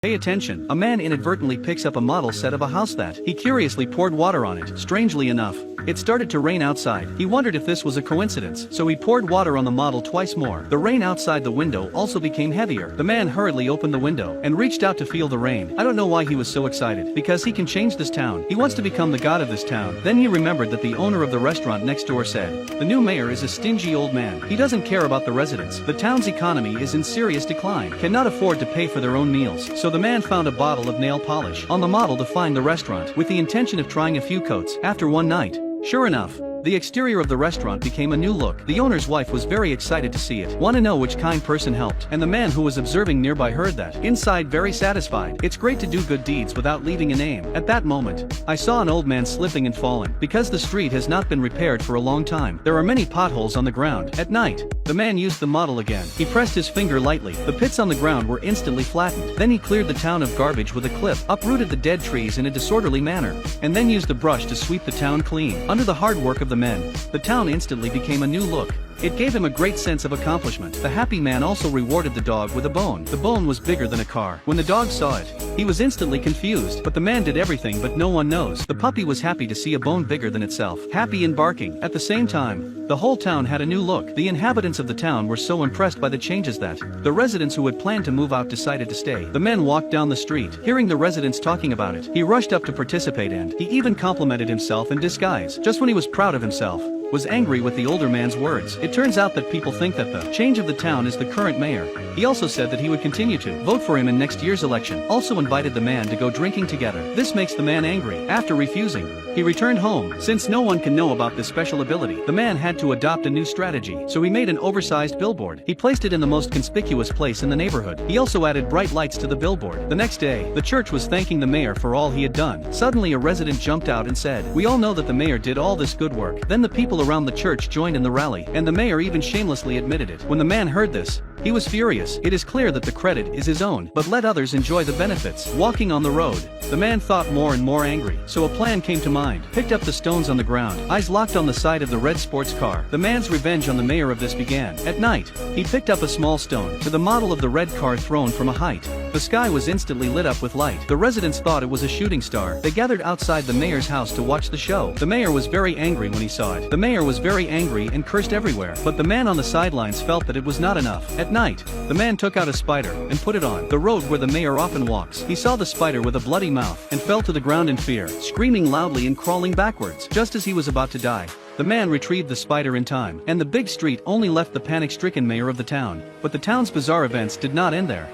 Pay attention. A man inadvertently picks up a model set of a house that he curiously poured water on it. Strangely enough, it started to rain outside. He wondered if this was a coincidence, so he poured water on the model twice more. The rain outside the window also became heavier. The man hurriedly opened the window and reached out to feel the rain. I don't know why he was so excited, because he can change this town. He wants to become the god of this town. Then he remembered that the owner of the restaurant next door said, the new mayor is a stingy old man. He doesn't care about the residents. The town's economy is in serious decline, cannot afford to pay for their own meals. So the man found a bottle of nail polish on the model to find the restaurant, with the intention of trying a few coats. After one night, sure enough, the exterior of the restaurant became a new look. The owner's wife was very excited to see it. Want to know which kind person helped? And the man who was observing nearby heard that. Inside, very satisfied. It's great to do good deeds without leaving a name. At that moment, I saw an old man slipping and falling. Because the street has not been repaired for a long time, there are many potholes on the ground. At night, the man used the model again. He pressed his finger lightly. The pits on the ground were instantly flattened. Then he cleared the town of garbage with a clip, uprooted the dead trees in a disorderly manner, and then used the brush to sweep the town clean. Under the hard work of the men, the town instantly became a new look. It gave him a great sense of accomplishment. The happy man also rewarded the dog with a bone. The bone was bigger than a car. When the dog saw it, he was instantly confused, but the man did everything but no one knows. The puppy was happy to see a bone bigger than itself, happy and barking. At the same time, the whole town had a new look. The inhabitants of the town were so impressed by the changes that the residents who had planned to move out decided to stay. The men walked down the street, hearing the residents talking about it. He rushed up to participate and he even complimented himself in disguise. Just when he was proud of himself, was angry with the older man's words. It turns out that people think that the change of the town is the current mayor. He also said that he would continue to vote for him in next year's election. Also invited the man to go drinking together. This makes the man angry. After refusing, he returned home. Since no one can know about this special ability, the man had to adopt a new strategy. So he made an oversized billboard. He placed it in the most conspicuous place in the neighborhood. He also added bright lights to the billboard. The next day, the church was thanking the mayor for all he had done. Suddenly a resident jumped out and said, "We all know that the mayor did all this good work." Then the people around the church joined in the rally, and the mayor even shamelessly admitted it. When the man heard this, he was furious. It is clear that the credit is his own, but let others enjoy the benefits. Walking on the road, the man thought more and more angry. So a plan came to mind. Picked up the stones on the ground, eyes locked on the side of the red sports car. The man's revenge on the mayor of this began. At night, he picked up a small stone to the model of the red car thrown from a height. The sky was instantly lit up with light. The residents thought it was a shooting star. They gathered outside the mayor's house to watch the show. The mayor was very angry when he saw it. The mayor was very angry and cursed everywhere. But the man on the sidelines felt that it was not enough. At night, the man took out a spider and put it on the road where the mayor often walks. He saw the spider with a bloody mouth and fell to the ground in fear, screaming loudly and crawling backwards. Just as he was about to die, the man retrieved the spider in time, and the big street only left the panic-stricken mayor of the town. But the town's bizarre events did not end there.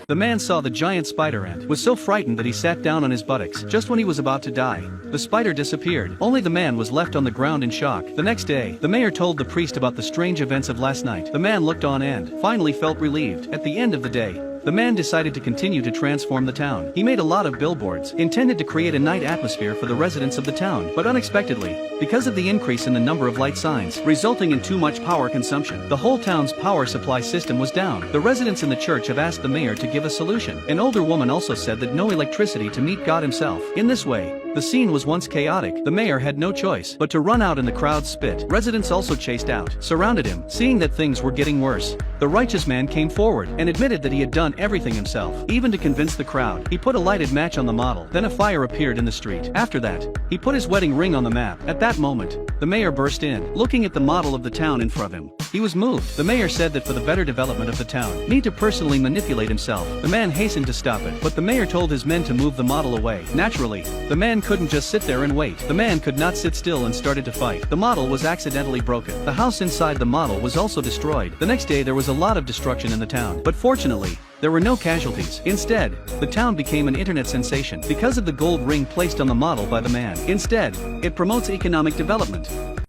The man saw the giant spider and was so frightened that he sat down on his buttocks. Just when he was about to die, the spider disappeared. Only the man was left on the ground in shock. The next day, the mayor told the priest about the strange events of last night. The man looked on and finally felt relieved. At the end of the day, the man decided to continue to transform the town. He made a lot of billboards, intended to create a night atmosphere for the residents of the town. But unexpectedly, because of the increase in the number of light signs, resulting in too much power consumption, the whole town's power supply system was down. The residents in the church have asked the mayor to give a solution. An older woman also said that no electricity to meet God himself. In this way, the scene was once chaotic. The mayor had no choice but to run out and the crowd spit. Residents also chased out, surrounded him. Seeing that things were getting worse, the righteous man came forward and admitted that he had done everything himself. Even to convince the crowd, he put a lighted match on the model. Then a fire appeared in the street. After that, he put his wedding ring on the map. At that moment, the mayor burst in, looking at the model of the town in front of him. He was moved. The mayor said that for the better development of the town, need to personally manipulate himself. The man hastened to stop it, but the mayor told his men to move the model away. Naturally, the man couldn't just sit there and wait. The man could not sit still and started to fight. The model was accidentally broken. The house inside the model was also destroyed. The next day there was a lot of destruction in the town, but fortunately, there were no casualties. Instead, the town became an internet sensation because of the gold ring placed on the model by the man. Instead, it promotes economic development.